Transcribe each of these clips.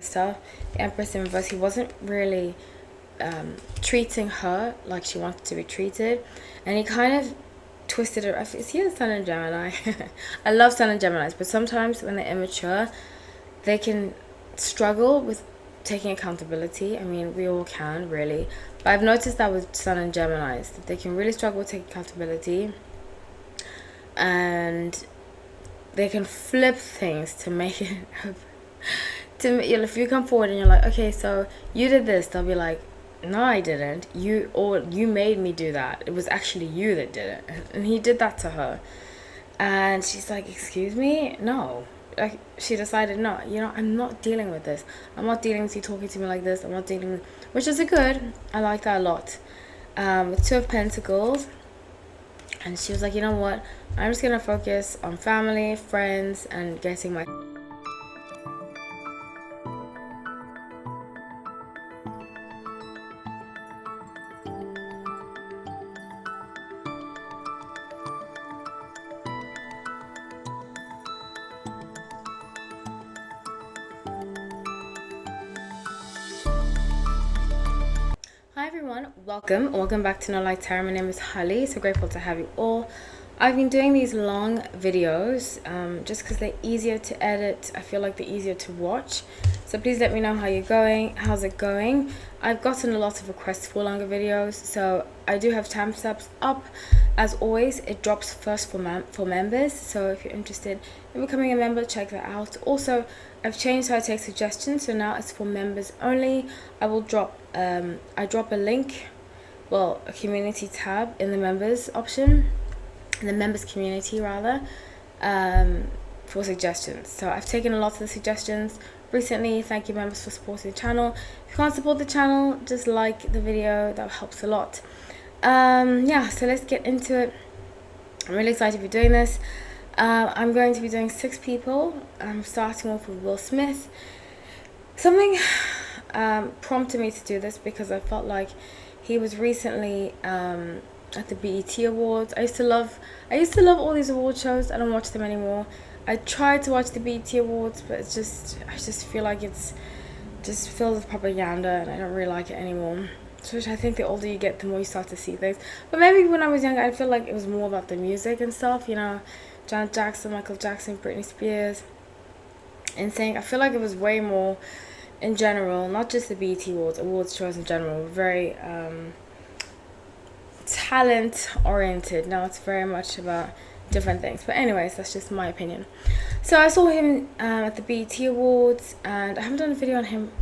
stuff, the Empress in reverse, he wasn't really treating her like she wanted to be treated, and he kind of twisted her. Is he the Sun and Gemini? I love Sun and Geminis, but sometimes when they're immature, they can struggle with taking accountability. I mean, we all can, really, but I've noticed that with Sun and Geminis, that they can really struggle with taking accountability, and they can flip things to make it if you come forward and you're like, okay, so you did this, they'll be like, no, I didn't. You made me do that. It was actually you that did it. And he did that to her. And she's like, excuse me? No. Like, she decided, no, I'm not dealing with this. I'm not dealing with you talking to me like this. I'm not dealing with, which is a good. I like that a lot. With Two of Pentacles. And she was like, you know what? I'm just going to focus on family, friends, and getting my... Hi everyone, welcome back to No Light Tarot. My name is Holly, so grateful to have you all. I've been doing these long videos just because they're easier to edit. I feel like they're easier to watch, so please let me know how you're going. How's it going? I've gotten a lot of requests for longer videos, so I do have timestamps up. As always, it drops first for members, so if you're interested in becoming a member, check that out. Also, I've changed how I take suggestions, so now it's for members only. I will drop I drop a link, well, a community tab in the members option, in the members community rather, for suggestions. So I've taken a lot of the suggestions recently. Thank you members for supporting the channel. If you can't support the channel, just like the video, that helps a lot. Yeah, so let's get into it. I'm really excited to be doing this. I'm going to be doing 6 people. I'm starting off with Will Smith. Something prompted me to do this because I felt like he was recently at the BET Awards. I used to love all these award shows. I don't watch them anymore. I tried to watch the BET Awards, but it's just, I just feel like it's just filled with propaganda, and I don't really like it anymore. So I think the older you get, the more you start to see things. But maybe when I was younger, I feel like it was more about the music and stuff, Janet Jackson, Michael Jackson, Britney Spears, and saying I feel like it was way more in general, not just the BET awards shows in general, very talent oriented. Now it's very much about different things, but anyways, that's just my opinion. So I saw him at the BET Awards, and I haven't done a video on him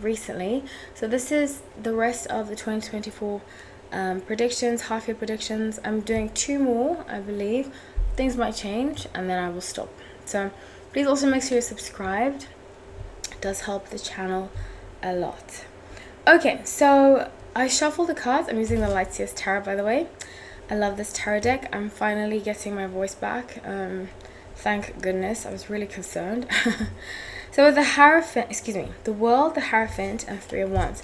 recently, so this is the rest of the 2024 predictions, half year predictions. I'm doing 2 more, I believe. Things might change and then I will stop. So please also make sure you're subscribed. It does help the channel a lot. Okay, so I shuffled the cards. I'm using the Lightseers Tarot, by the way. I love this tarot deck. I'm finally getting my voice back. Thank goodness. I was really concerned. So with the Hierophant, the World, the Hierophant, and 3 of Wands.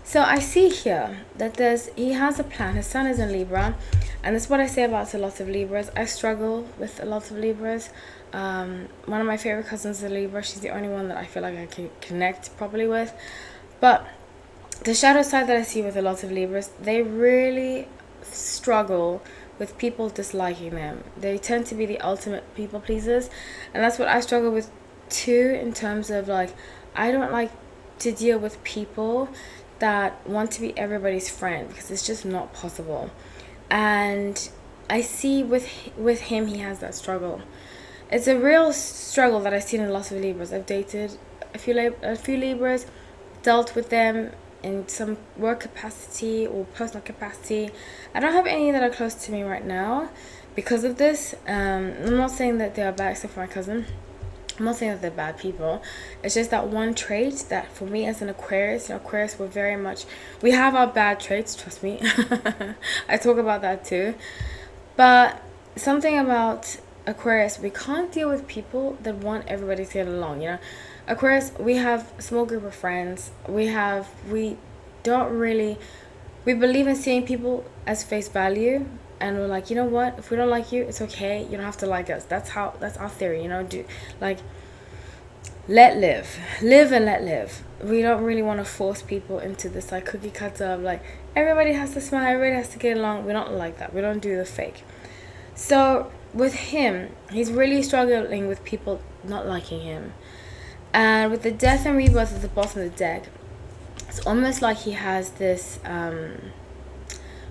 So I see here that he has a plan. His sun is in Libra, and that's what I say about a lot of Libras. I struggle with a lot of Libras. One of my favorite cousins is a Libra. She's the only one that I feel like I can connect properly with. But the shadow side that I see with a lot of Libras, they really struggle with people disliking them. They tend to be the ultimate people pleasers, and that's what I struggle with too, in terms of like, I don't like to deal with people that want to be everybody's friend, because it's just not possible. And I see with him, he has that struggle. It's a real struggle that I've seen in a lot of Libras. I've dated a few Libras, dealt with them in some work capacity or personal capacity. I don't have any that are close to me right now because of this. I'm not saying that they are bad, except for my cousin. I'm not saying that they're bad people. It's just that one trait that for me as an Aquarius, Aquarius, we have our bad traits, trust me. I talk about that too. But something about Aquarius, we can't deal with people that want everybody to get along, Aquarius, we have a small group of friends. We believe in seeing people as face value, and we're like, you know what, if we don't like you, it's okay, you don't have to like us. That's our theory, live and let live. We don't really want to force people into this like cookie cutter of like everybody has to smile, everybody has to get along. We're not like that. We don't do the fake. So with him, he's really struggling with people not liking him, and with the death and rebirth at the bottom of the deck, it's almost like he has this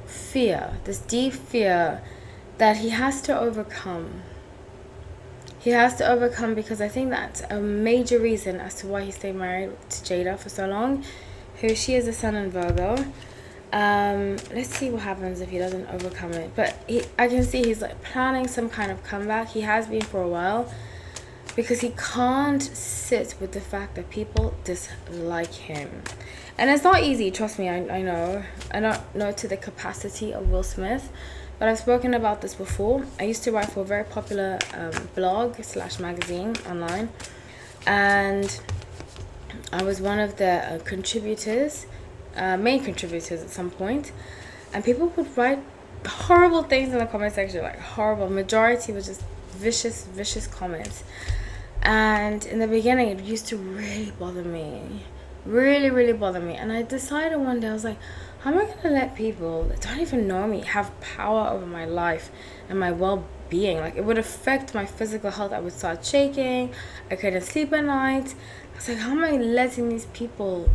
fear, this deep fear that he has to overcome. He has to overcome, because I think that's a major reason as to why he stayed married to Jada for so long, who she is a sun in Virgo. Let's see what happens if he doesn't overcome it. But I can see he's like planning some kind of comeback. He has been for a while, because he can't sit with the fact that people dislike him. And it's not easy, trust me, I know. I don't know to the capacity of Will Smith, but I've spoken about this before. I used to write for a very popular blog / magazine online, and I was one of the contributors, main contributors at some point, and people would write horrible things in the comment section, like horrible. Majority was just vicious comments, and in the beginning it used to really bother me, really bother me. And I decided one day, I was like, how am I gonna let people that don't even know me have power over my life and my well-being? Like, it would affect my physical health. I would start shaking, I couldn't sleep at night. I was like, how am I letting these people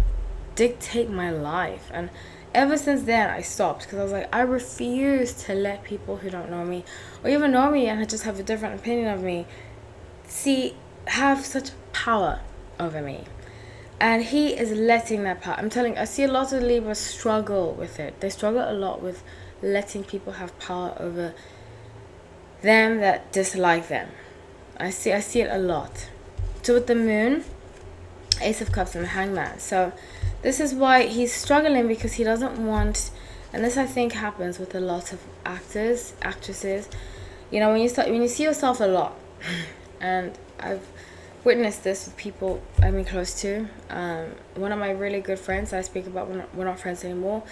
dictate my life? And ever since then I stopped, because I was like, I refuse to let people who don't know me, or even know me and just have a different opinion of me, have such power over me. And he is letting that power. I'm telling you, I see a lot of Libras struggle with it. They struggle a lot with letting people have power over them that dislike them. I see it a lot. So with the Moon, Ace of Cups and the Hangman. So this is why he's struggling, because he doesn't want, and this I think happens with a lot of actors, actresses. You know, when you see yourself a lot, and I've witnessed this with people I've been close to. One of my really good friends I speak about, we're not friends anymore,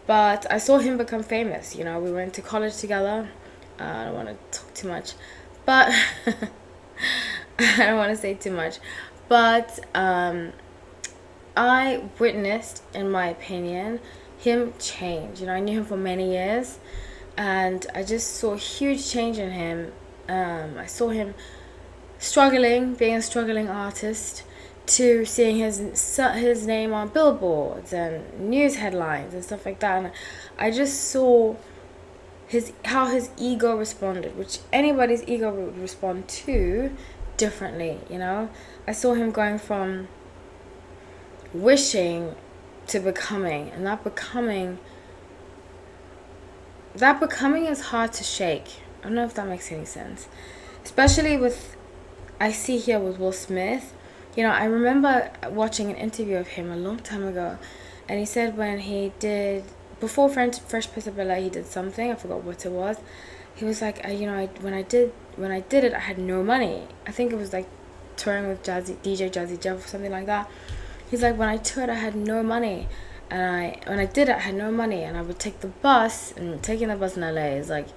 but I saw him become famous. You know, we went to college together. I don't want to talk too much, but I don't want to say too much, but I witnessed, in my opinion, him change. You know, I knew him for many years, and I just saw a huge change in him. I saw him struggling, being a struggling artist, to seeing his name on billboards and news headlines and stuff like that. And I just saw how his ego responded, which anybody's ego would respond to differently. You know, I saw him going from wishing to becoming, and that becoming is hard to shake. I don't know if that makes any sense, especially with, I see here with Will Smith. You know, I remember watching an interview of him a long time ago, and he said when he did, before Fresh Prince of Bel-Air, he did something, I forgot what it was. He was like, when I did it, I had no money. I think it was like touring with DJ Jazzy Jeff or something like that. He's like, when I toured, I had no money, and when I did it, I had no money, and I would take the bus, and taking the bus in LA is like,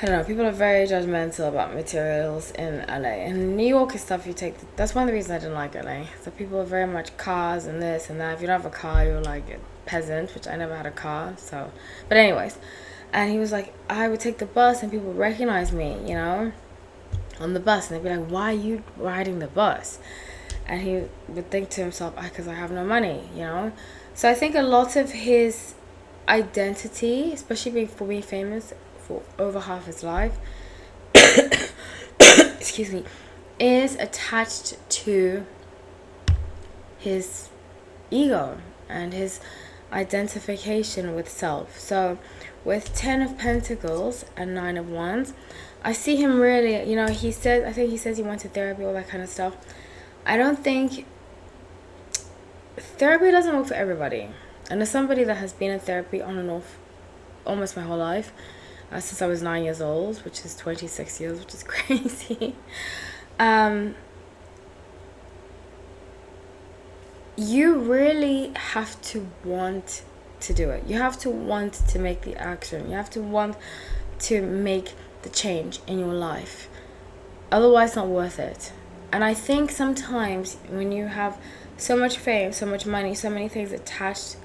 I don't know, people are very judgmental about materials in LA. And in New York and stuff, that's one of the reasons I didn't like LA. So people are very much cars and this and that. If you don't have a car, you're like a peasant, which I never had a car, so. But anyways, and he was like, I would take the bus and people would recognize me, you know, on the bus. And they'd be like, why are you riding the bus? And he would think to himself, because I have no money, you know. So I think a lot of his identity, especially for being famous for over half his life, excuse me, is attached to his ego and his identification with self. So with 10 of Pentacles and 9 of Wands, I see him really, you know, I think he says he went to therapy, all that kind of stuff. I don't think therapy doesn't work for everybody. And as somebody that has been in therapy on and off almost my whole life, since I was 9 years old, which is 26 years, which is crazy. You really have to want to do it. You have to want to make the action. You have to want to make the change in your life. Otherwise, it's not worth it. And I think sometimes when you have so much fame, so much money, so many things attached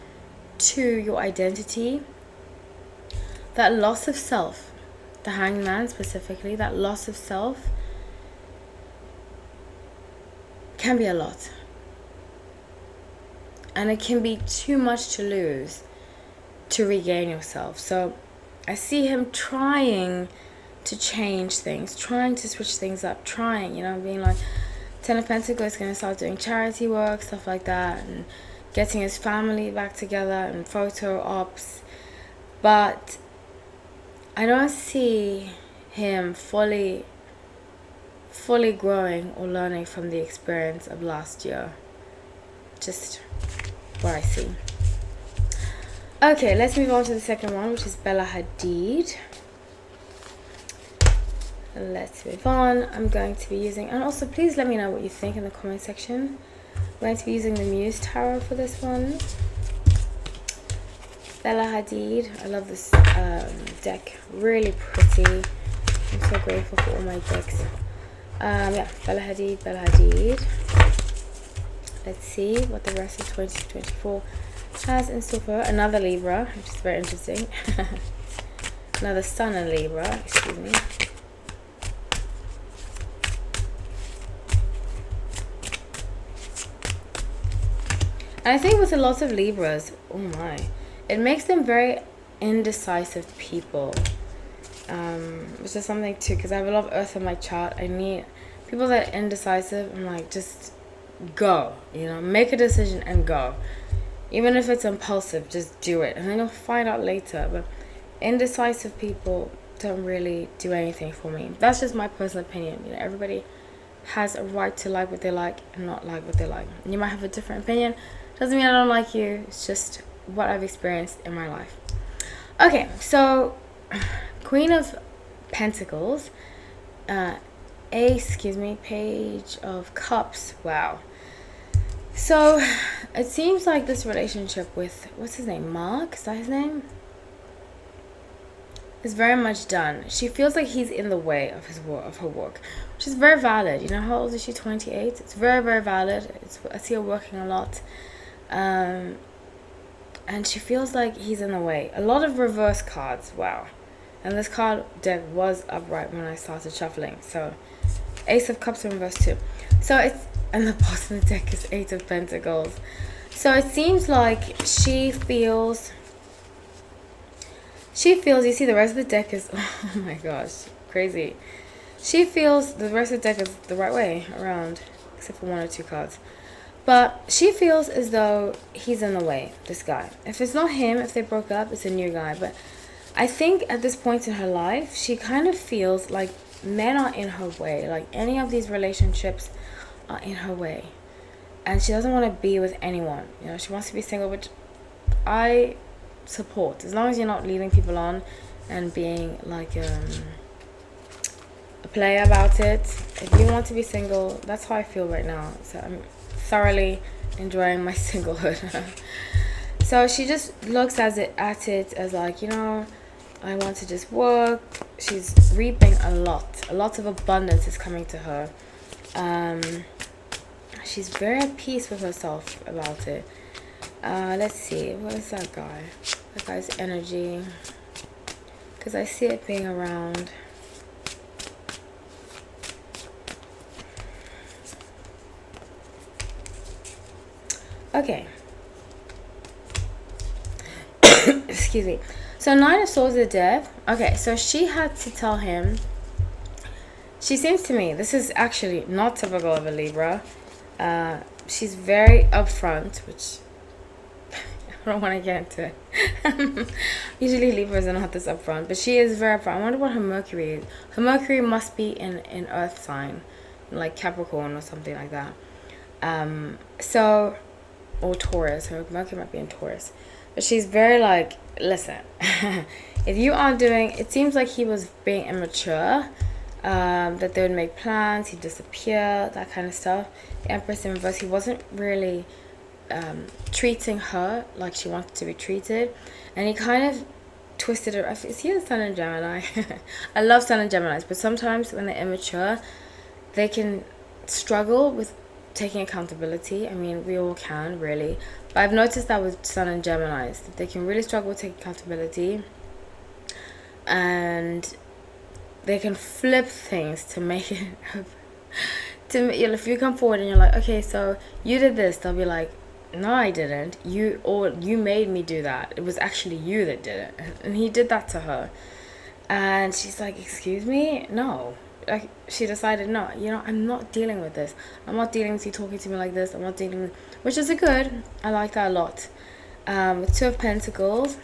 to your identity, that loss of self, the Hanged Man specifically, that loss of self can be a lot. And it can be too much to lose to regain yourself. So I see him trying to change things, trying to switch things up, trying, being like, Ten of Pentacles is going to start doing charity work, stuff like that, and getting his family back together and photo ops. But I don't see him fully growing or learning from the experience of last year. Just what I see. Okay, let's move on to the second one, which is Bella Hadid. Let's move on. I'm going to be using, and also please let me know what you think in the comment section. I'm going to be using the Muse Tarot for this one. Bella Hadid. I love this deck. Really pretty. I'm so grateful for all my decks. Yeah, Bella Hadid. Let's see what the rest of 2024 has in store for her. Another Libra, which is very interesting. Another Sun in Libra, excuse me. And I think with a lot of Libras, oh my, it makes them very indecisive people. Which is something too, because I have a lot of Earth in my chart. I need people that are indecisive. I'm like, just go, make a decision and go. Even if it's impulsive, just do it. And then you'll find out later. But indecisive people don't really do anything for me. That's just my personal opinion. Everybody has a right to like what they like and not like what they like. And you might have a different opinion. Doesn't mean I don't like you. It's just what I've experienced in my life. Okay, so Queen of Pentacles, Page of Cups. Wow. So it seems like this relationship with, what's his name, Mark, is that his name, is very much done. She feels like he's in the way of her work, which is very valid. How old is she? 28. It's very, very valid. I see her working a lot, and she feels like he's in the way. A lot of reverse cards. Wow. And this card deck was upright when I started shuffling. So Ace of Cups in reverse too. So it's, and the bottom of the deck is Eight of Pentacles. So it seems like she feels, you see the rest of the deck is, oh my gosh, crazy. She feels the rest of the deck is the right way around, except for one or two cards. But she feels as though he's in the way, this guy. If it's not him, if they broke up, it's a new guy. But I think at this point in her life, she kind of feels like men are in her way. Like any of these relationships are in her way. And she doesn't want to be with anyone. She wants to be single, which I support. As long as you're not leading people on and being like a player about it. If you want to be single, that's how I feel right now. So I'm thoroughly enjoying my singlehood. So she just looks at it as like, I want to just work. She's reaping a lot of abundance is coming to her. She's very at peace with herself about it. Let's see, what is that guy? That guy's energy, because I see it being around. Okay. Excuse me. So Nine of Swords is death. Okay, so she had to tell him. She seems to me, this is actually not typical of a Libra. She's very upfront, which I don't want to get into it. Usually Libras are not this upfront, but she is very upfront. I wonder what her Mercury is. Her Mercury must be in Earth sign, like Capricorn or something like that. Or Taurus. Her Mercury might be in Taurus. But she's very like, listen, if you aren't doing, it seems like he was being immature, that they would make plans, he'd disappear, that kind of stuff. The Empress in reverse, he wasn't really treating her like she wanted to be treated. And he kind of twisted her. Is he a Sun in Gemini? I love Sun in Geminis, but sometimes when they're immature, they can struggle with taking accountability. I mean, we all can, really. But I've noticed that with Sun and Geminis, that they can really struggle with taking accountability. And they can flip things to make it... if you come forward and you're like, okay, so you did this, they'll be like, no, I didn't. You made me do that. It was actually you that did it. And he did that to her. And she's like, excuse me? No. Like, she decided, no, I'm not dealing with this. I'm not dealing with you talking to me like this. I'm not dealing with... Which is a good. I like that a lot. With Two of Pentacles.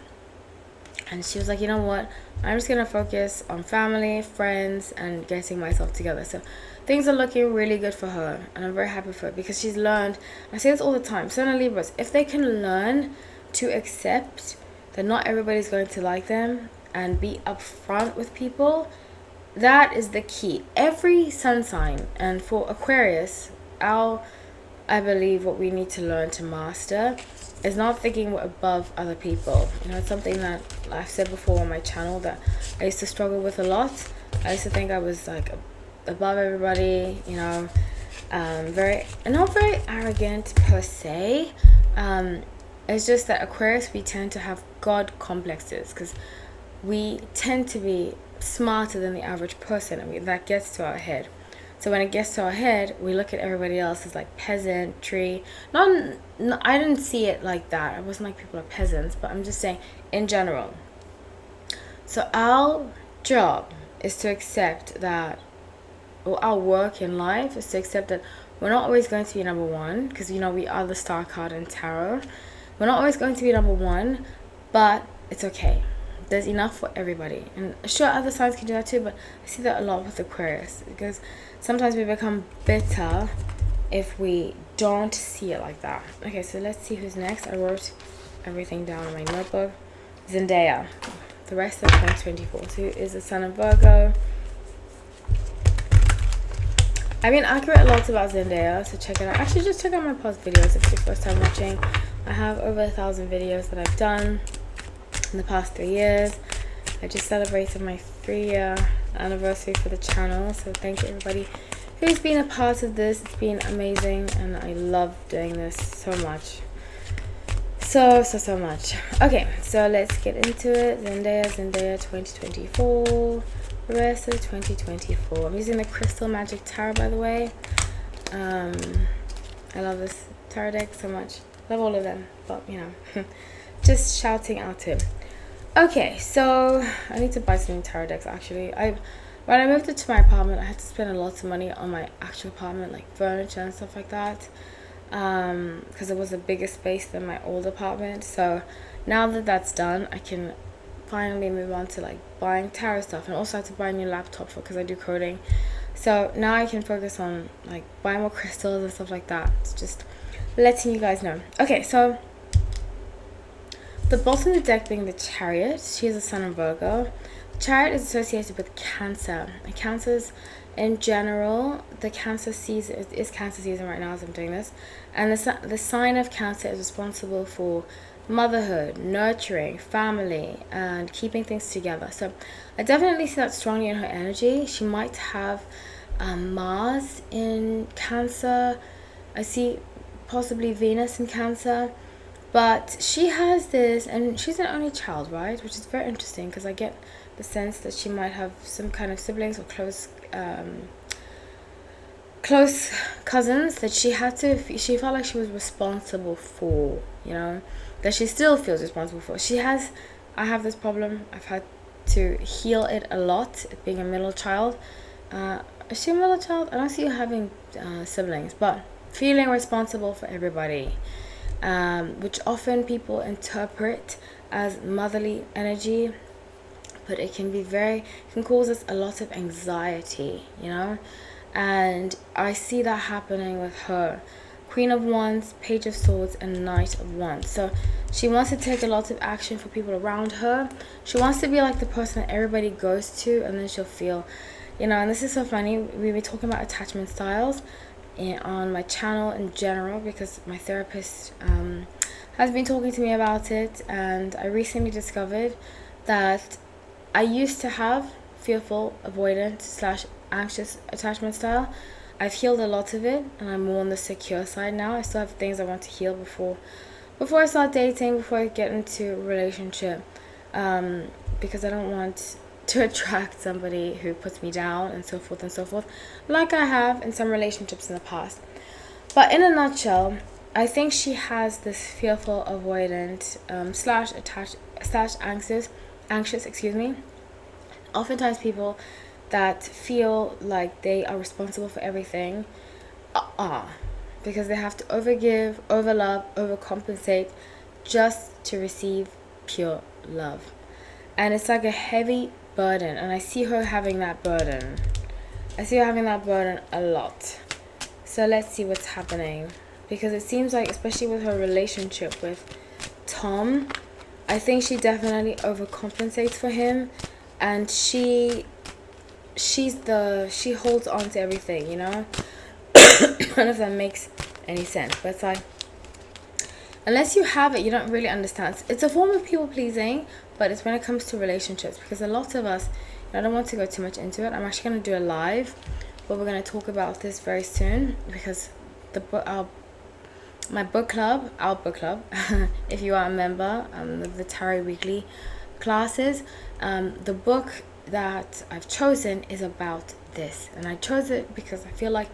And she was like, you know what? I'm just going to focus on family, friends, and getting myself together. So things are looking really good for her. And I'm very happy for her because she's learned... I say this all the time. Sun and Libras, if they can learn to accept that not everybody's going to like them and be upfront with people, that is the key. Every sun sign, and for Aquarius, I believe what we need to learn to master is not thinking we're above other people. It's something that I've said before on my channel that I used to struggle with a lot. I used to think I was like above everybody, not very arrogant per se. It's just that Aquarius, we tend to have God complexes because we tend to be smarter than the average person, and that gets to our head. So when it gets to our head, we look at everybody else as like peasantry. No, I didn't see it like that. It wasn't like people are peasants, but I'm just saying in general. So our job is to accept that, or our work in life is to accept that we're not always going to be number one, because we are the star card in tarot. We're not always going to be number one, but it's okay. There's enough for everybody. And sure, other signs can do that too, but I see that a lot with Aquarius, because sometimes we become bitter if we don't see it like that. Okay, so let's see who's next. I wrote everything down in my notebook. Zendaya, the rest of 2024. So who is the Sun of Virgo? I've been accurate a lot about Zendaya, so check it out. Actually, just check out my past videos if it's your first time watching. I have over 1,000 videos that I've done in the past 3 years. I just celebrated my 3-year anniversary for the channel, so thank you everybody who's been a part of this. It's been amazing and I love doing this so much, so much. Okay, so let's get into it. Zendaya 2024, the rest of 2024. I'm using the Crystal Magic Tarot, by the way. I love this tarot deck so much. Love all of them, but just shouting out to him. Okay, so I need to buy some new tarot decks. Actually, when I moved into my apartment, I had to spend a lot of money on my actual apartment, like furniture and stuff like that, because it was a bigger space than my old apartment. So now that that's done, I can finally move on to like buying tarot stuff, and also I had to buy a new laptop because I do coding. So now I can focus on like buying more crystals and stuff like that. It's just letting you guys know. Okay, so the bottom of the deck being the Chariot. She is a Sun of Virgo. The Chariot is associated with Cancer. And Cancers in general, the Cancer season is Cancer season right now as I'm doing this. And the sign of Cancer is responsible for motherhood, nurturing, family, and keeping things together. So I definitely see that strongly in her energy. She might have Mars in Cancer. I see possibly Venus in Cancer. But she has this, and she's an only child, right? Which is very interesting because I get the sense that she might have some kind of siblings or close cousins that she felt like she was responsible for, that she still feels responsible for. I have this problem. I've had to heal it a lot, being a middle child. Is she a middle child? I don't see you having siblings, but feeling responsible for everybody. Which often people interpret as motherly energy, but it can cause us a lot of anxiety, and I see that happening with her. Queen of Wands, Page of Swords, and Knight of Wands. So she wants to take a lot of action for people around her. She wants to be like the person that everybody goes to, and then she'll feel, and this is so funny, we were talking about attachment styles on my channel in general, because my therapist has been talking to me about it, and I recently discovered that I used to have fearful, avoidant / anxious attachment style, I've healed a lot of it, and I'm more on the secure side now. I still have things I want to heal before I start dating, before I get into a relationship, because I don't want to attract somebody who puts me down and so forth, like I have in some relationships in the past. But in a nutshell, I think she has this fearful, avoidant, slash attached, slash anxious, excuse me. Oftentimes people that feel like they are responsible for everything because they have to overgive, overlove, overcompensate just to receive pure love. And it's like a heavy burden, and I see her having that burden. I see her having that burden a lot. So let's see what's happening, because it seems like, especially with her relationship with Tom, I think she definitely overcompensates for him, and she holds on to everything, you know. None of that makes any sense, but it's like, unless you have it, you don't really understand. It's a form of people pleasing, but it's when it comes to relationships, because a lot of us, I don't want to go too much into it. I'm actually going to do a live, but we're going to talk about this very soon, because our book club, if you are a member of the Tarot Weekly classes, the book that I've chosen is about this, and I chose it because I feel like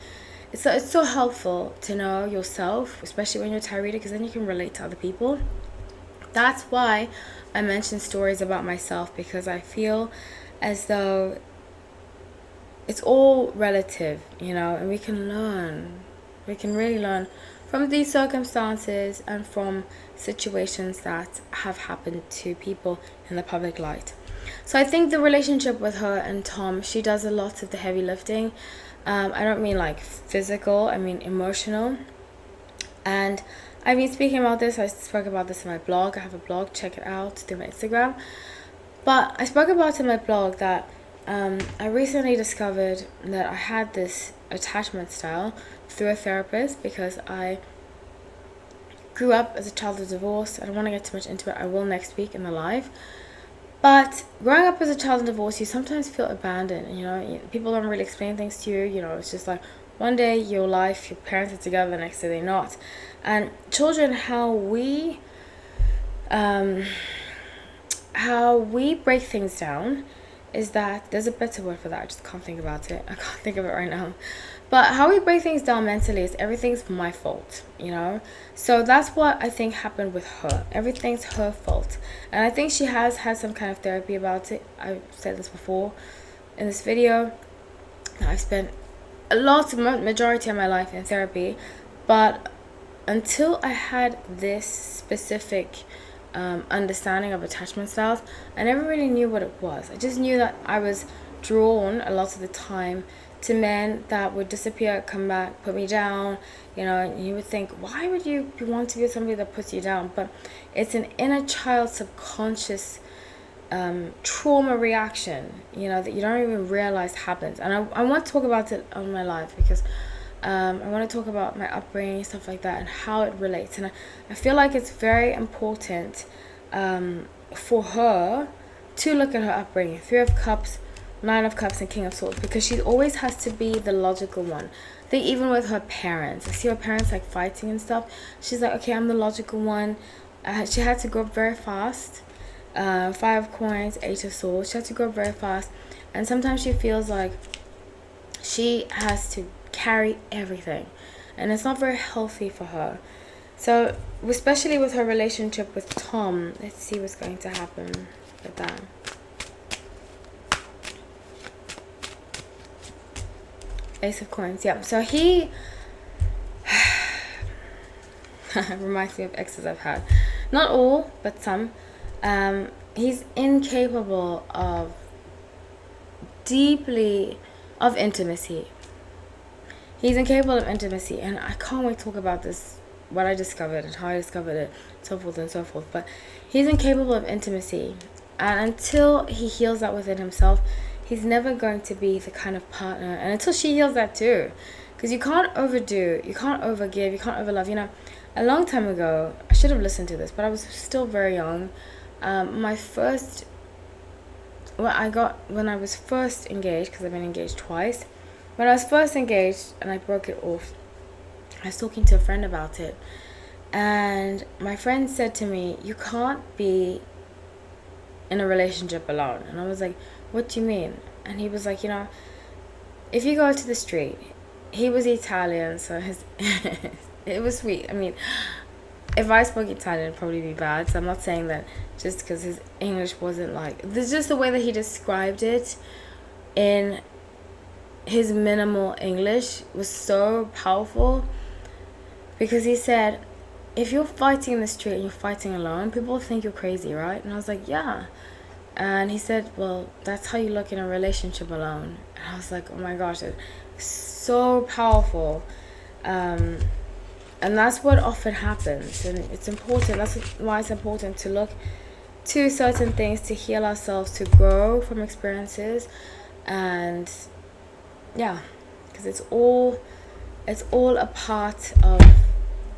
it's so helpful to know yourself, especially when you're a tarot reader, because then you can relate to other people. That's why I mention stories about myself, because I feel as though it's all relative, you know, and we can really learn from these circumstances and from situations that have happened to people in the public light. So I think the relationship with her and Tom, she does a lot of the heavy lifting. I don't mean like physical, I mean emotional. And I've been speaking about this. I spoke about this in my blog. I have a blog, check it out through my Instagram. But I spoke about in my blog that I recently discovered that I had this attachment style through a therapist, because I grew up as a child of divorce. I don't want to get too much into it. I will next week in the live. But growing up as a child of divorce, you sometimes feel abandoned. You know, people don't really explain things to you. You know, it's just like one day your parents are together, the next day they're not. And children, how we break things down is that, there's a better word for that, I just can't think about it. I can't think of it right now. But how we break things down mentally is everything's my fault, you know? So that's what I think happened with her. Everything's her fault. And I think she has had some kind of therapy about it. I've said this before in this video. I've spent majority of my life in therapy. But until I had this specific understanding of attachment styles, I never really knew what it was. I just knew that I was drawn a lot of the time to men that would disappear, come back, put me down, you know. And you would think, why would you want to be with somebody that puts you down? But it's an inner child subconscious trauma reaction, you know, that you don't even realize happens. And I want to talk about it on my live, because I want to talk about my upbringing, stuff like that, and how it relates. And I feel like it's very important for her to look at her upbringing. 3 of Cups, 9 of Cups, and King of Swords, because she always has to be the logical one. I think even with her parents, I see her parents like fighting and stuff. She's like, okay, I'm the logical one. She had to grow up very fast. 5 of Coins, 8 of Swords. She had to grow up very fast. And sometimes she feels like she has to carry everything, and it's not very healthy for her. So especially with her relationship with Tom, let's see what's going to happen with that. Ace of Coins, yeah. So he reminds me of exes I've had. Not all, but some. He's incapable of intimacy. He's incapable of intimacy, and I can't wait to talk about this, what I discovered and how I discovered it, so forth and so forth. But he's incapable of intimacy, and until he heals that within himself, he's never going to be the kind of partner. And until she heals that too, because you can't overdo, you can't overgive, you can't overlove. You know, a long time ago, I should have listened to this, but I was still very young. When I was first engaged, because I've been engaged twice, when I was first engaged and I broke it off, I was talking to a friend about it, and my friend said to me, you can't be in a relationship alone. And I was like, what do you mean? And he was like, if you go to the street, he was Italian, so his it was sweet. I mean, if I spoke Italian, it'd probably be bad. So I'm not saying that just because his English wasn't like... There's just the way that he described it in his minimal English was so powerful. Because he said, if you're fighting in the street and you're fighting alone, people think you're crazy, right? And I was like, yeah. And he said, well, that's how you look in a relationship alone. And I was like, oh my gosh, it's so powerful. And that's what often happens. And it's important. That's why it's important to look to certain things, to heal ourselves, to grow from experiences. And yeah, because it's all a part of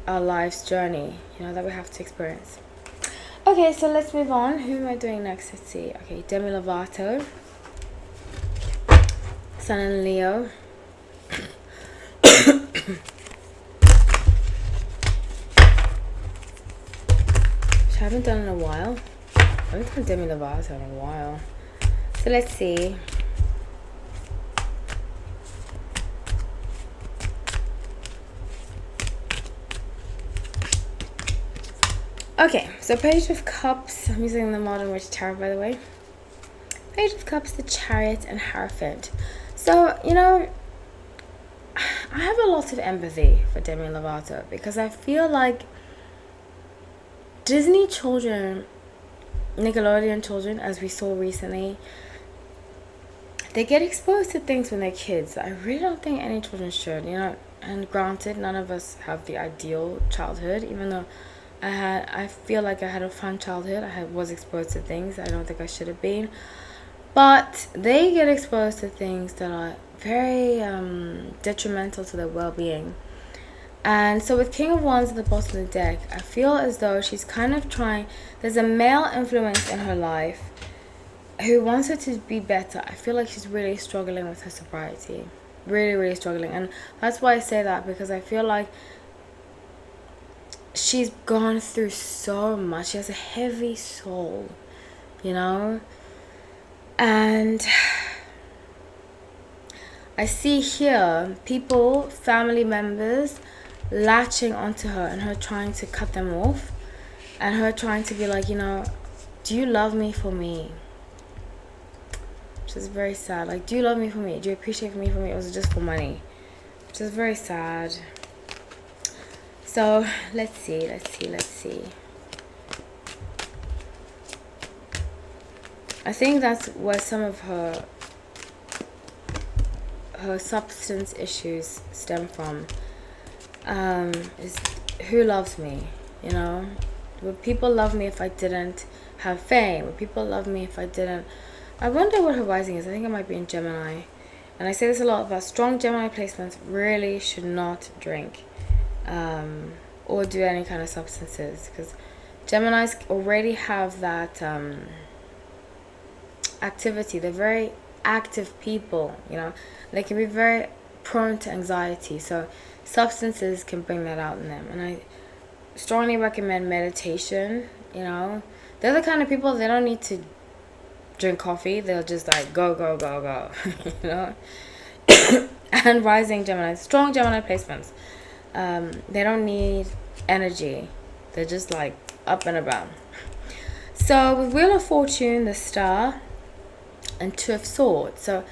our life's journey, that we have to experience. Okay, so let's move on. Who am I doing next? Let's see. Okay, Demi Lovato, Sun and Leo. Which I haven't done in a while. I haven't done Demi Lovato in a while. So let's see. Okay, so Page of Cups. I'm using the Modern Witch Tarot, by the way. Page of Cups, the Chariot, and Hierophant. So, I have a lot of empathy for Demi Lovato because I feel like Disney children, Nickelodeon children, as we saw recently, they get exposed to things when they're kids that I really don't think any children should, And granted, none of us have the ideal childhood, even though I feel like I had a fun childhood. I was exposed to things I don't think I should have been. But they get exposed to things that are very detrimental to their well-being. And so with King of Wands at the bottom of the deck, I feel as though she's kind of trying... There's a male influence in her life who wants her to be better. I feel like she's really struggling with her sobriety. Really, really struggling. And that's why I say that, because I feel like she's gone through so much. She has a heavy soul, and I see here people, family members, latching onto her and her trying to cut them off, and her trying to be like, do you love me for me? Which is very sad. Like, do you love me for me? Do you appreciate me for me? Or was it just for money? Which is very sad. So let's see. I think that's where some of her substance issues stem from. Is who loves me? Would people love me if I didn't have fame? Would people love me if I didn't? I wonder what her rising is. I think it might be in Gemini. And I say this a lot about strong Gemini placements really should not drink. Or do any kind of substances, because Geminis already have that activity. They're very active people, they can be very prone to anxiety, so substances can bring that out in them. And I strongly recommend meditation. They're the kind of people, they don't need to drink coffee, they'll just like go And rising Gemini, strong Gemini placements, they don't need energy, they're just like up and about. So with Wheel of Fortune, the Star, and Two of Swords, so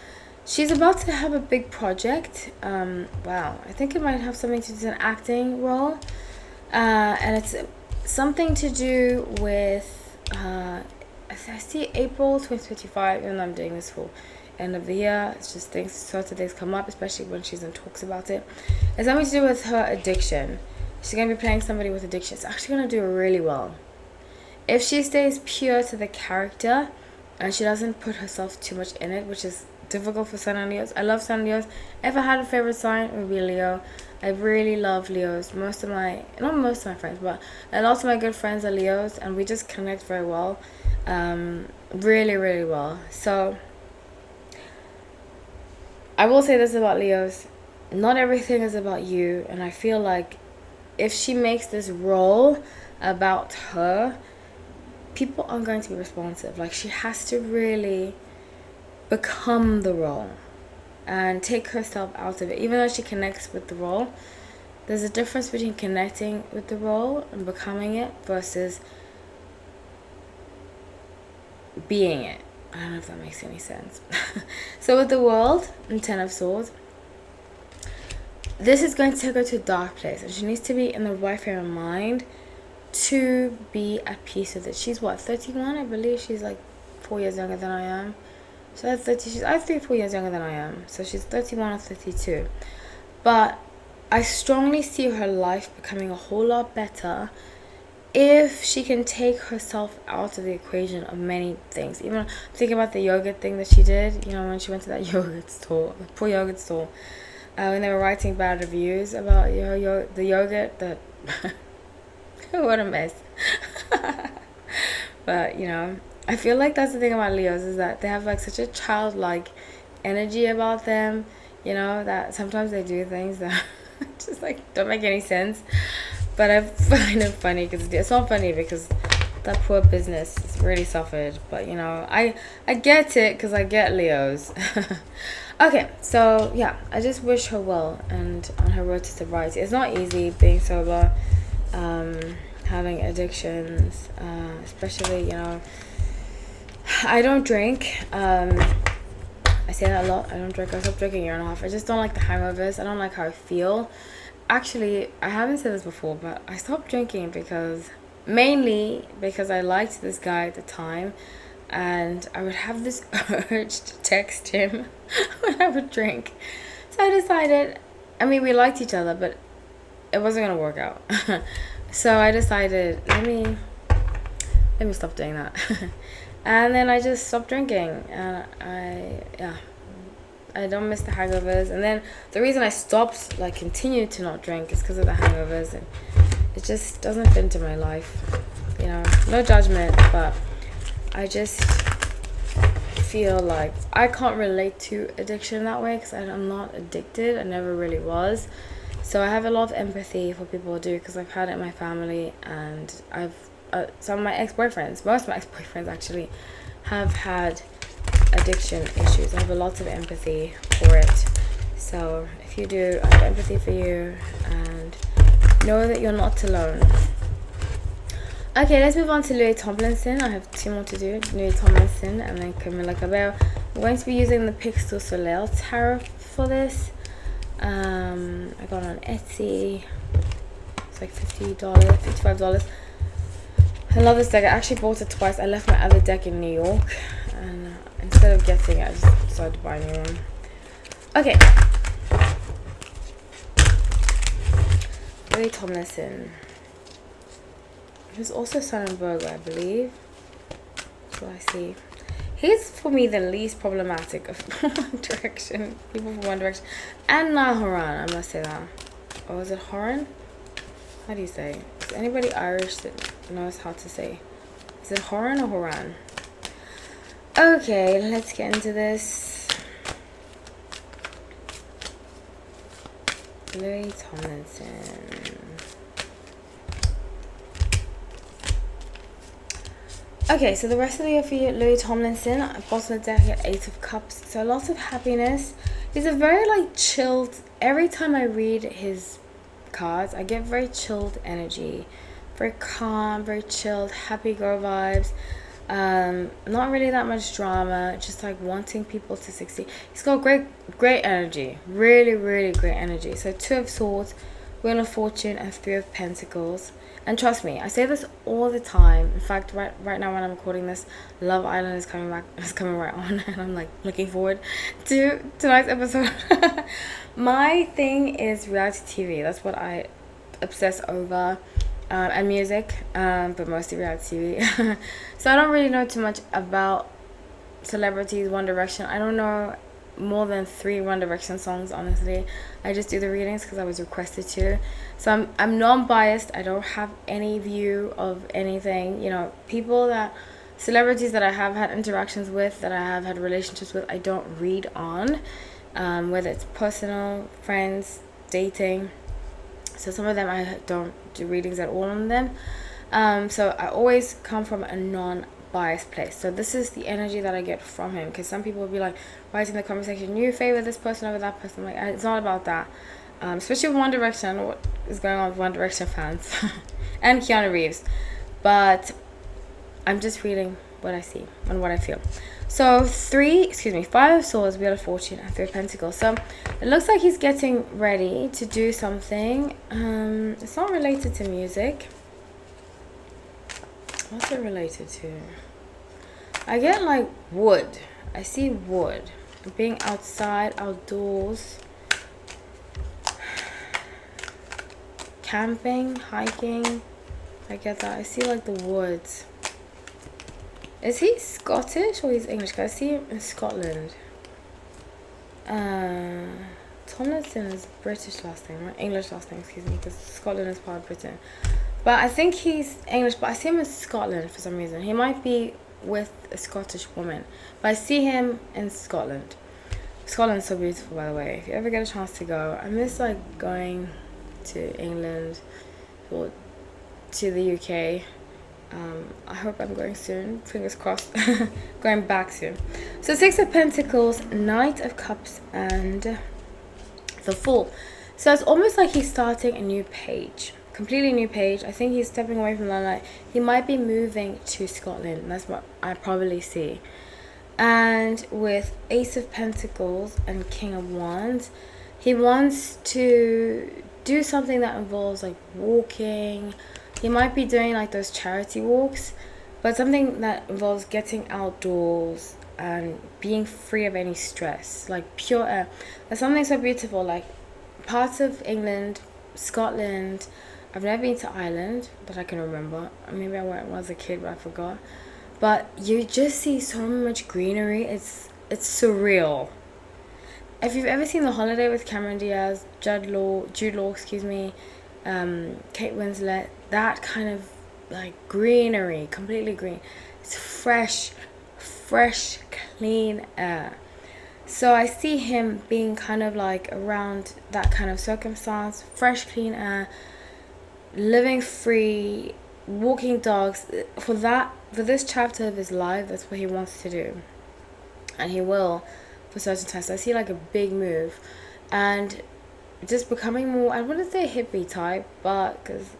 she's about to have a big project. Wow, I think it might have something to do with an acting role, and it's something to do with I see April 2025, and I'm doing this for end of the year. It's just sorts of things come up, especially when she's in talks about it. It's something to do with her addiction. She's going to be playing somebody with addiction. It's actually going to do really well if she stays pure to the character and she doesn't put herself too much in it, which is difficult for Sun and Leos. I love Sun and Leos. If I had a favorite sign, it would be Leo. I really love Leos. Not most of my friends, but a lot of my good friends are Leos, and we just connect very well. Really, really well. So I will say this about Leos. Not everything is about you. And I feel like if she makes this role about her, people aren't going to be responsive. Like, she has to really become the role and take herself out of it. Even though she connects with the role, there's a difference between connecting with the role and becoming it versus being it. I don't know if that makes any sense. So with the world and Ten of Swords, this is going to take her to a dark place, and she needs to be in the right frame of mind to be at peace with it. She's what, 31? I believe she's like 4 years younger than I am. So that's 30. She's 3-4 years younger than I am. So she's 31 or 32. But I strongly see her life becoming a whole lot better if she can take herself out of the equation of many things. Even thinking about the yogurt thing that she did, you know, when she went to that yogurt store, the poor yogurt store, when they were writing bad reviews about the yogurt, that what a mess. But, you know, I feel like that's the thing about Leos, is that they have like such a childlike energy about them, you know, that sometimes they do things that just like don't make any sense. But I find it funny because it's not funny because that poor business has really suffered. But, you know, I get it because I get Leos. Okay, so yeah, I just wish her well and on her road to sobriety. It's not easy being sober, having addictions, especially, you know, I don't drink. I say that a lot. I don't drink. I stopped drinking a year and a half. I just don't like the hangovers. I don't like how I feel. Actually, I haven't said this before, but I stopped drinking mainly because I liked this guy at the time, and I would have this urge to text him when I would drink. So I decided, I mean, we liked each other, but it wasn't going to work out. So I decided, let me stop doing that. And then I just stopped drinking, and I don't miss the hangovers. And then the reason I stopped, like, continued to not drink is because of the hangovers, and it just doesn't fit into my life, you know. No judgment, but I just feel like I can't relate to addiction that way because I'm not addicted. I never really was. So I have a lot of empathy for people who do, because I've had it in my family, and I've some of my ex-boyfriends, most of my ex-boyfriends actually, have had addiction issues. I have a lot of empathy for it. So if you do, I have empathy for you, and know that you're not alone. Okay, let's move on to Louis Tomlinson. I have 2 more to do. Louis Tomlinson and then Camila Cabello. I'm going to be using the Pixel Soleil tarot for this. I got it on Etsy. It's like $50, $55. I love this deck. I actually bought it twice. I left my other deck in New York, and instead of getting it, I just decided to buy a new one. Okay. Louis Tomlinson. He's also Sun and Virgo, I believe. That's what I see. He's, for me, the least problematic of One Direction. People from One Direction. And Horan, I must say that. Or is it Horan? How do you say? Is anybody Irish that knows how to say? Is it Horan or Horan? Okay, let's get into this. Louis Tomlinson. Okay, so the rest of the year for you, Louis Tomlinson, bottom of the deck, you get 8 of Cups. So lots of happiness. He's a very, like, chilled. Every time I read his cards, I get very chilled energy. Very calm, very chilled, happy girl vibes. Not really that much drama, just like wanting people to succeed. He's got great energy. Really, really great energy. So 2 of Swords, Wheel of Fortune, and 3 of Pentacles. And trust me, I say this all the time. In fact, right now when I'm recording this, Love Island is coming right on, and I'm like looking forward to tonight's episode. My thing is reality TV. That's what I obsess over, and music, but mostly reality TV. So I don't really know too much about celebrities, One Direction. I don't know more than 3 One Direction songs, honestly. I just do the readings because I was requested to. So I'm non-biased. I don't have any view of anything. You know, celebrities that I have had interactions with, that I have had relationships with, I don't read on. whether it's personal, friends, dating. So some of them I don't do readings at all on them. So I always come from a non-biased place. So this is the energy that I get from him, because some people will be like, writing in the comment section, you favor this person over that person. Like, it's not about that. Especially with One Direction. I know what is going on with One Direction fans and Keanu Reeves, but I'm just reading what I see and what I feel. So 5 of Swords, Wheel of Fortune, and 3 of Pentacles. So it looks like he's getting ready to do something. It's not related to music. What's it related to? I get like wood. I see wood. Being outside, outdoors. Camping, hiking. I get that. I see like the woods. Is he Scottish or he's English? Because I see him in Scotland. Tomlinson is British last name, right? English last name, excuse me, because Scotland is part of Britain. But I think he's English, but I see him in Scotland for some reason. He might be with a Scottish woman, but I see him in Scotland. Scotland's so beautiful, by the way. If you ever get a chance to go, I miss like going to England or to the UK. I hope I'm going soon, fingers crossed. Going back soon. So 6 of Pentacles, Knight of Cups, and the Fool. So it's almost like he's starting a new page, completely new page. I think he's stepping away from London. He might be moving to Scotland. That's what I probably see. And with Ace of Pentacles and King of Wands, he wants to do something that involves like walking. He might be doing like those charity walks, but something that involves getting outdoors and being free of any stress, like pure air. There's something so beautiful, like parts of England, Scotland. I've never been to Ireland that I can remember. Maybe I went when I was a kid, but I forgot. But you just see so much greenery. It's surreal. If you've ever seen The Holiday with Cameron Diaz, Jude Law, excuse me, Kate Winslet, that kind of like greenery, completely green. It's fresh, clean air. So I see him being kind of like around that kind of circumstance, fresh, clean air, living free, walking dogs. For this chapter of his life, that's what he wants to do, and he will for certain times. So I see like a big move, and just becoming more, I wouldn't say hippie type, but because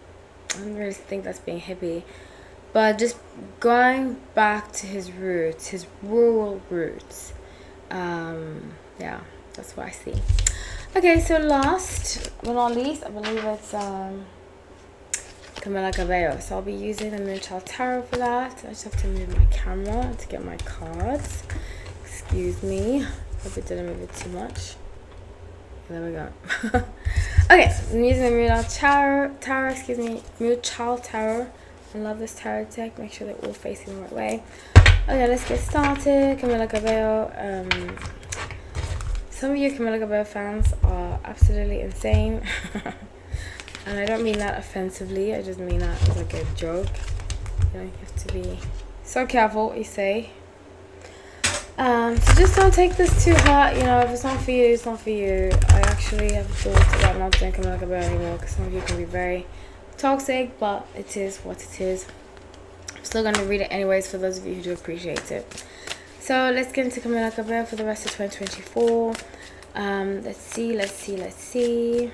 I don't really think that's being hippie, but just going back to his roots, his rural roots. Yeah, that's what I see. Okay, so last but not least, I believe it's Camila Cabello. So I'll be using the Moonchild Tarot for that. I just have to move my camera to get my cards. Excuse me. Hope it didn't move it too much. There we go. Okay, so I'm using the Moonchild Tarot. I love this tarot deck. Make sure they're all facing the right way. Okay, let's get started. Camila Cabello. Some of you Camila Cabello fans are absolutely insane. And I don't mean that offensively. I just mean that as like a joke. You know, you have to be so careful what you say. So just don't take this too hard. You know, if it's not for you, it's not for you. I actually have thought about not doing Camila Cabello anymore, because some of you can be very toxic, but it is what it is. I'm still going to read it anyways for those of you who do appreciate it. So let's get into Camila Cabello for the rest of 2024. Let's see.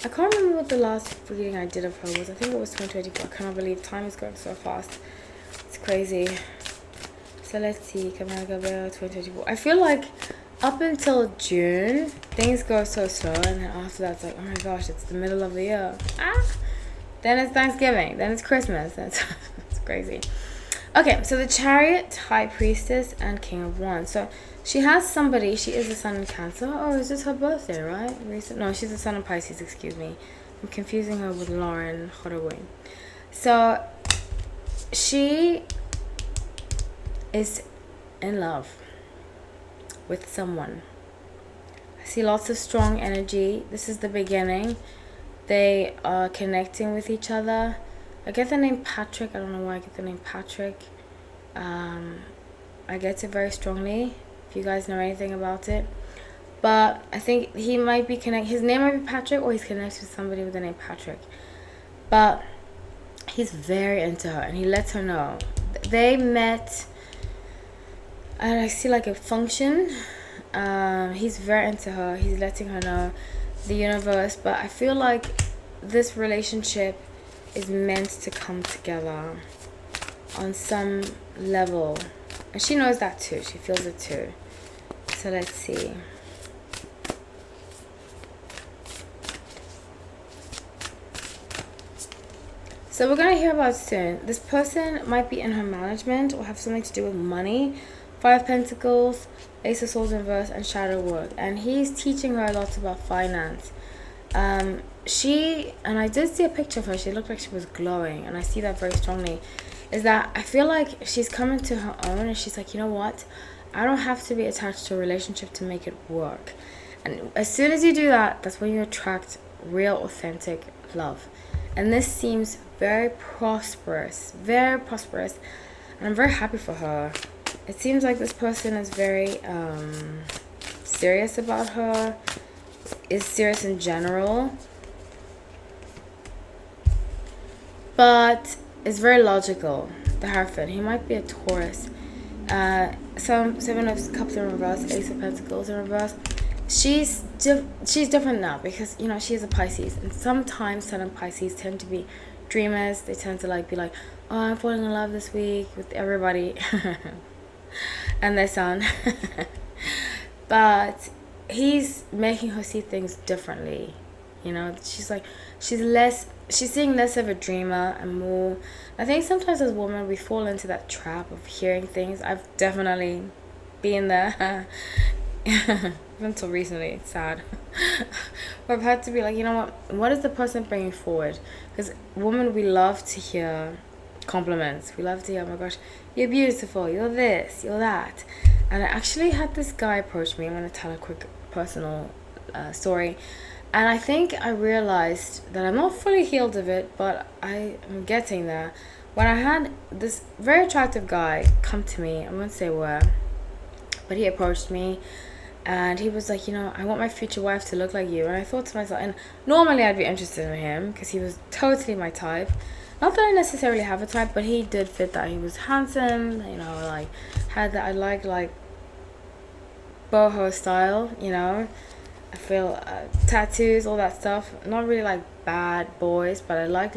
I can't remember what the last reading I did of her was. I think it was 2024. I cannot believe time is going so fast. It's crazy. So let's see, Camila Cabello 2024. I feel like up until June, things go so slow, and then after that, it's like, oh my gosh, it's the middle of the year. Then it's Thanksgiving, then it's Christmas. It's crazy. Okay, so the Chariot, High Priestess, and King of Wands. So she has somebody. She is the Sun in Cancer. Oh, is this her birthday, right? No, she's the Sun in Pisces. Excuse me. I'm confusing her with Lauren Holloway. So she is in love with someone. I see lots of strong energy. This is the beginning. They are connecting with each other. I get the name Patrick. I don't know why I get the name Patrick. I get it very strongly, if you guys know anything about it. but I think he might be connected. His name might be Patrick, or he's connected to somebody with the name Patrick. But he's very into her, and he lets her know. They met at, I see, like a function. He's very into her. He's letting her know the universe. But I feel like this relationship is meant to come together on some level. And she knows that too. She feels it too. So let's see. So we're going to hear about it soon. This person might be in her management or have something to do with money. 5 Pentacles, Ace of Swords in reverse, and Shadow Work. And he's teaching her a lot about finance. And I did see a picture of her. She looked like she was glowing. And I see that very strongly. Is that I feel like she's coming to her own. And she's like, you know what? I don't have to be attached to a relationship to make it work. And as soon as you do that, that's when you attract real, authentic love. And this seems very prosperous, and I'm very happy for her. It seems like this person is very serious about her, is serious in general, but is very logical. The Hierophant, he might be a Taurus. Seven of Cups in reverse, Ace of Pentacles in reverse. She's different now because, you know, she is a Pisces, and sometimes Sun Pisces tend to be dreamers. They tend to be like, oh, I'm falling in love this week with everybody and their Sun. But he's making her see things differently. You know, she's seeing less of a dreamer and more. I think sometimes as women we fall into that trap of hearing things. I've definitely been there. Until recently, it's sad. Where I've had to be like, you know what is the person bringing forward? Because women, we love to hear compliments. We love to hear, oh my gosh, you're beautiful, you're this, you're that. And I actually had this guy approach me. I'm going to tell a quick personal story. And I think I realized that I'm not fully healed of it, but I am getting there. When I had this very attractive guy come to me, I won't say where, but he approached me. And he was like, you know, I want my future wife to look like you. And I thought to myself, and normally I'd be interested in him because he was totally my type. Not that I necessarily have a type, but he did fit that. He was handsome, you know, like, had that, I like boho style, you know. I feel tattoos, all that stuff. Not really like bad boys, but I like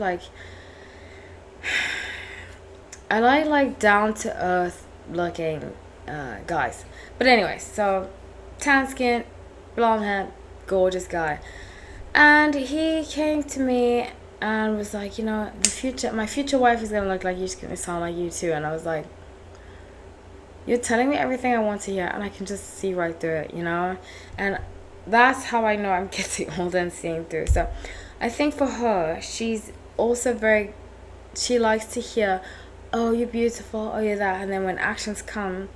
down to earth looking guys. But anyway, so tan skin, blonde hair, gorgeous guy. And he came to me and was like, you know, my future wife is gonna look like you, she's gonna sound like you too. And I was like, you're telling me everything I want to hear, and I can just see right through it, you know. And that's how I know I'm getting older and seeing through. So I think for her, she's also she likes to hear, oh, you're beautiful, oh, you're that. And then when actions come,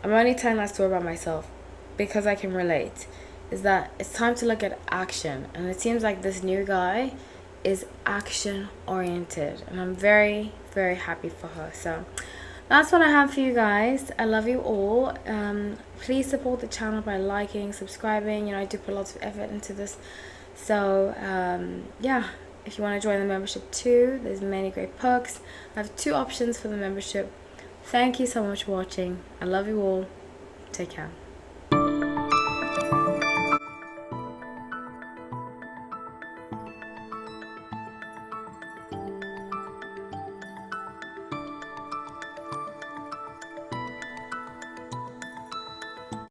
I'm only telling that story about myself because I can relate, is that it's time to look at action. And it seems like this new guy is action oriented, and I'm very, very happy for her. So that's what I have for you guys. I love you all. Please support the channel by liking, subscribing. You know, I do put lots of effort into this. So yeah, if you want to join the membership too, there's many great perks. I have 2 options for the membership. Thank you so much for watching. I love you all. Take care.